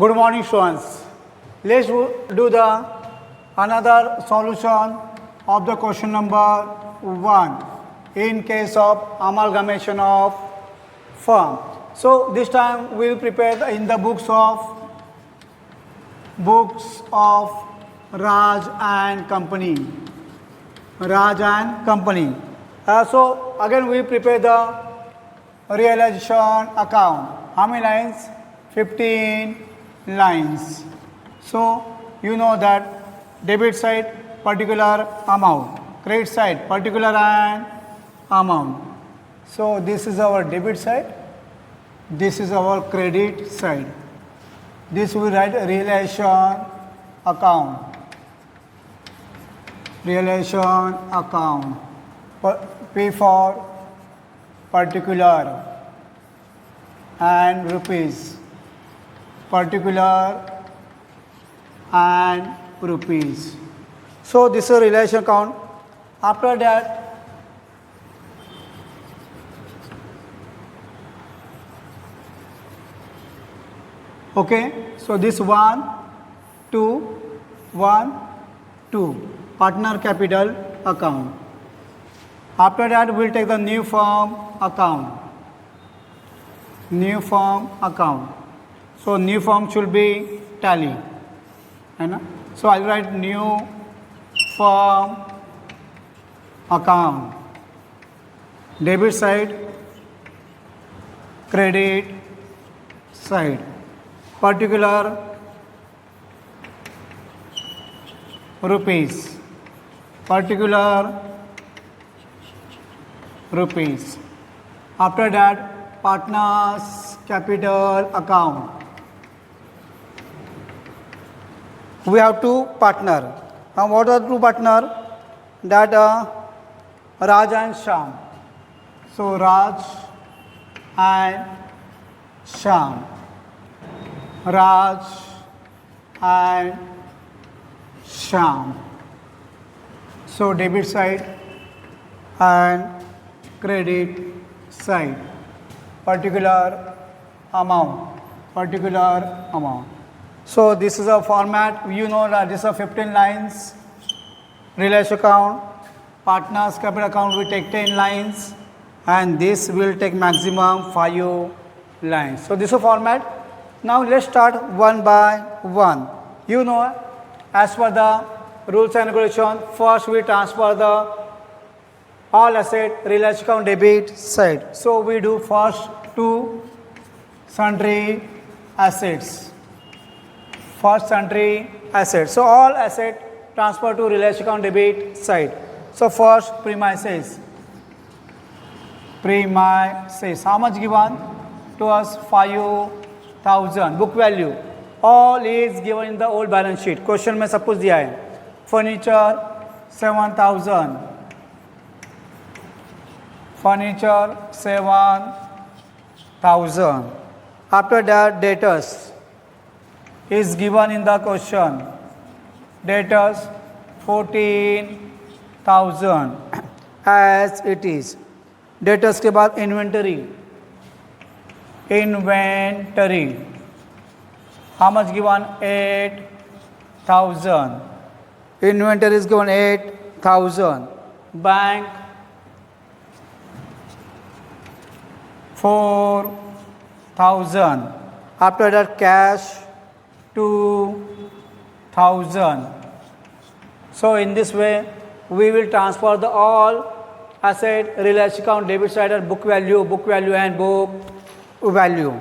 Good morning, students. Let's do the another solution of the question number 1 in case of amalgamation of firm. So this time we will prepare in the books of Raj and Company. Raj and Company. So again we prepare the realization account. How many lines? 15 lines. So you know that debit side particular amount, credit side particular and amount. So this is our debit side, this is our credit side. This we write realization account. Realization account. Pay for particular and rupees. Particular and rupees. So this is a relation account. After that, okay, so this 1, 2, 1, 2, partner capital account. After that, we will take the new firm account. New firm account. So new firm should be tally. So I will write new firm account. Debit side, credit side. Particular rupees. Particular rupees. After that, partners capital account. We have two partner. What are the two partner? That Raj and Shyam. So Raj and Shyam. Raj and Shyam. So debit side and credit side. Particular amount. Particular amount. So this is a format, you know that this is 15 lines, relation account, partners capital account will take 10 lines and this will take maximum 5 lines. So this is a format. Now let's start one by one. You know, as per the rules and regulations, first we transfer the all asset relation account debit side. So we do first two sundry assets. First sundry asset. So all asset transfer to relation account debit side. So first premises. Premises. How much given to us? 5,000. Book value. All is given in the old balance sheet. Question में सब कुछ दिया है. Furniture 7,000. Furniture 7,000. After that, debtors is given in the question. Debtors 14,000 as it is. Debtors के बाद inventory. Inventory. How much given? 8,000. Inventory is given 8,000. Bank 4,000. After that, cash 2,000. So in this way, we will transfer the all asset relation account debit side and book value and book value.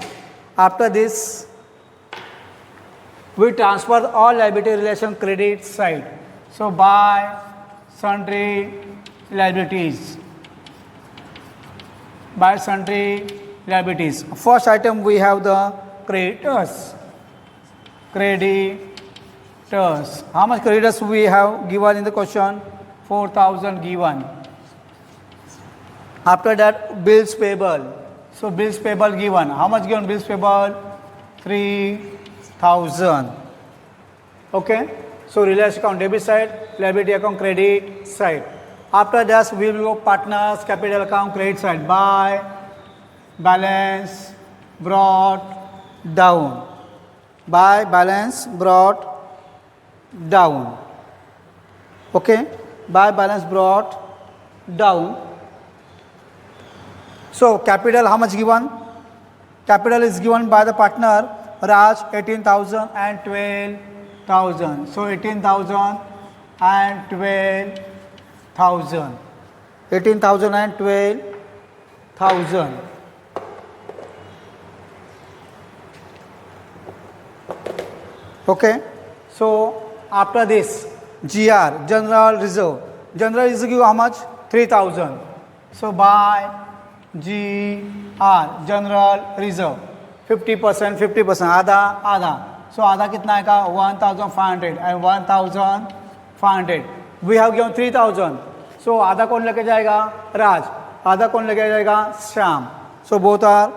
After this, we transfer all liability relation credit side. So buy sundry liabilities. Buy sundry liabilities. First item we have the creditors. Creditors. How much creditors we have given in the question? 4,000 given. After that, bills payable. So bills payable given. How much given bills payable? 3,000. Okay. So relation account debit side, liability account credit side. After that, we will go partners capital account credit side. Buy, balance, brought down. by balance brought down. Okay, by balance brought down. So capital how much given? Capital is given by the partner Raj 18,000 and 12,000. So 18,000 and 12,000. 18,000 and 12,000. Okay. So after this, GR, General Reserve. General Reserve give how much? 3,000. So by GR, General Reserve, 50%, 50%, आधा. So आधा कितना आएगा? 1,500 and 1,500. We have given 3,000. So आधा कौन लेके जाएगा? Raj. आधा कौन लेके जाएगा? Shyam. So both are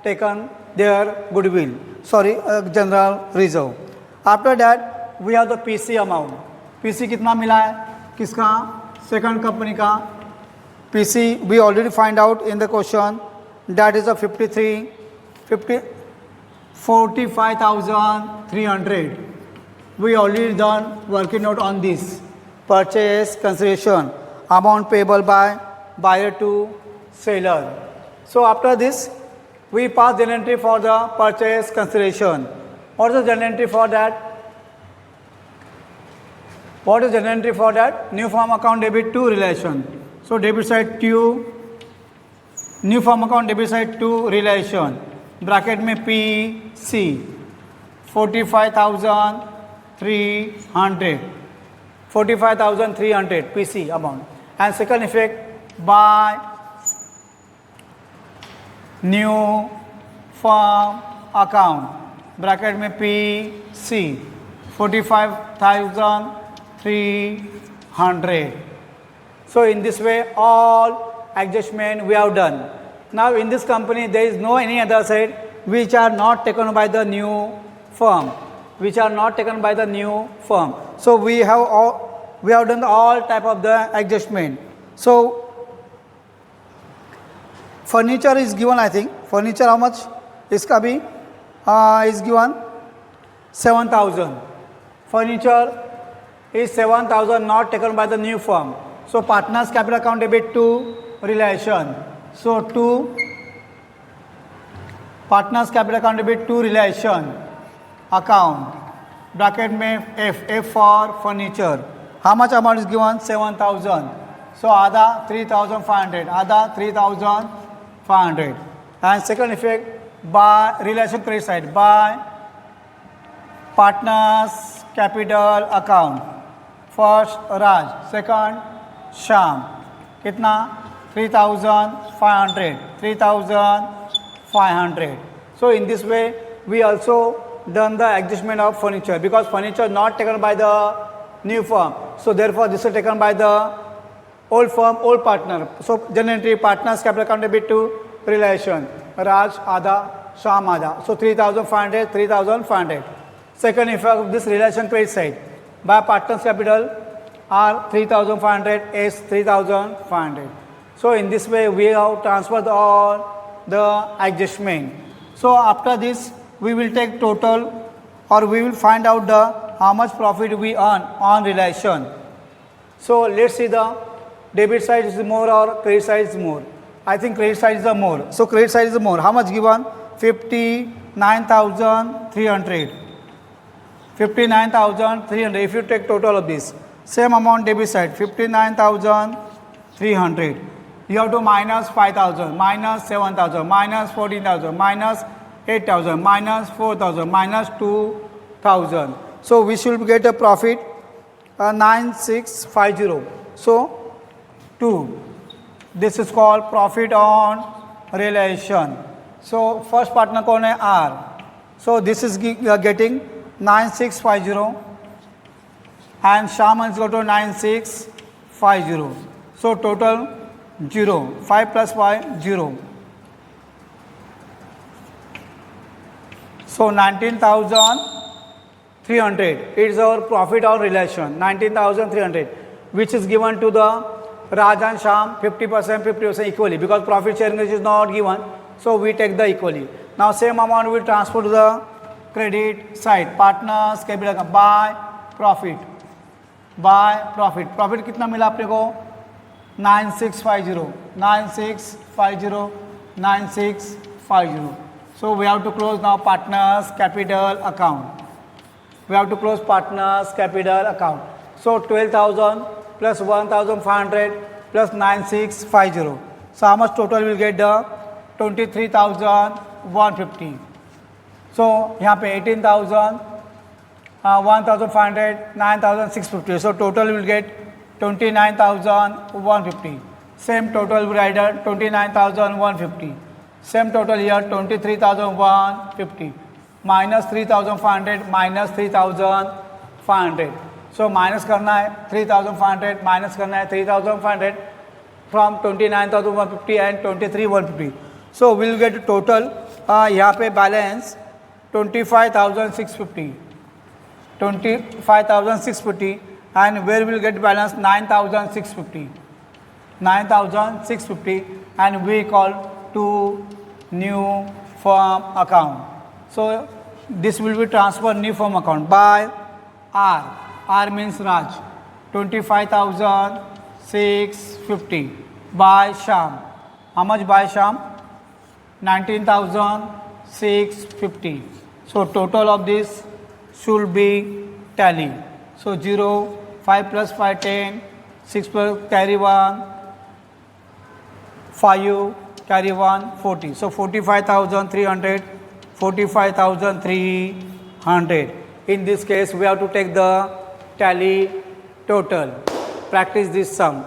taken their goodwill. Sorry, General Reserve. After that, we have the PC amount. PC कितना मिला है? किसका? Second company का. PC we already find out in the question. That is a 45,300. We already done working out on this. Purchase consideration. Amount payable by buyer to seller. So after this, we pass journal entry for the purchase consideration. What is the journal entry for that? What is journal entry for that? New firm account debit to relation. So debit side to new firm account debit side to relation. Bracket में PC 45,300. 45,300 PC amount. And second effect by new firm account. Bracket में PC 45,300. So in this way all adjustment we have done. Now in this company there is no any other side which are not taken by the new firm. So we have done all type of the adjustment. So furniture is given, I think. Furniture how much? Iska bhi is given 7,000. Furniture is 7,000 not taken by the new firm. So partners capital account debit to relation. So to partners capital account debit to relation account. Bracket में F for furniture. How much amount is given? 7,000. So आधा 3,500. आधा 3,500. And second effect by relation credit side by partners capital account. First Raj, second Shyam. कितना? 3,500. 3,500. So in this way we also done the adjustment of furniture because furniture not taken by the new firm. So therefore this is taken by the old firm, old partner. So journal entry partners capital account debit to relation. Raj आधा, Shyam आधा. So 3,500, 3,500. Second effect of this relation credit side by partners capital are 3,500 is 3,500. So in this way we have transferred all the adjustment. So after this we will take total or we will find out the how much profit we earn on relation. So let's see the debit side is more or credit side is more. I think credit side is the more. So credit side is the more. How much given? 59,300. 59,300. If you take total of this, same amount debit side 59,300. You have to minus 5,000, minus 7,000, minus 14,000, minus 8,000, minus 4,000, minus 2,000. So we should get a profit 9,650. So 2. This is called profit on relation. So first partner कौन है? R. So this is getting 9,650 and Shyam is got to 9,650. So total 0. 5 plus 5 0. So 19,300 is our profit on relation. 19,300 which is given to the Raj and Shyam 50%, 50% equally because profit sharing is not given. So we take the equally. Now same amount we transfer to the credit side. Partners capital account. By profit. Profit कितना मिला अपने को? 9650. So we have to close now partners capital account. So 12,000 plus 1,500 plus 9650. So how much total will get? The 23,150. So यहाँ पे 18,000, 1,500, 9,650. So total will get 29,150. Same total will write 29,150. Same total here 23,150. Minus 3,500 minus 3,500. So minus करना है 3,500 minus करना है 3,500 from 29,150 and 23,150. So we will get total यहाँ पे balance 25,650. 25,650 and where we will get balance 9,650. 9,650 and we call to new firm account. So this will be transferred new firm account by R. R means Raj. 25,650 by Sham. How much by Sham? 19,650. So total of this should be tally. So 0, 5 plus 5, 10, 6 plus carry 1, 5 carry 1, 40. So 45,300, 45,300. In this case, we have to take the tally total. Practice this sum.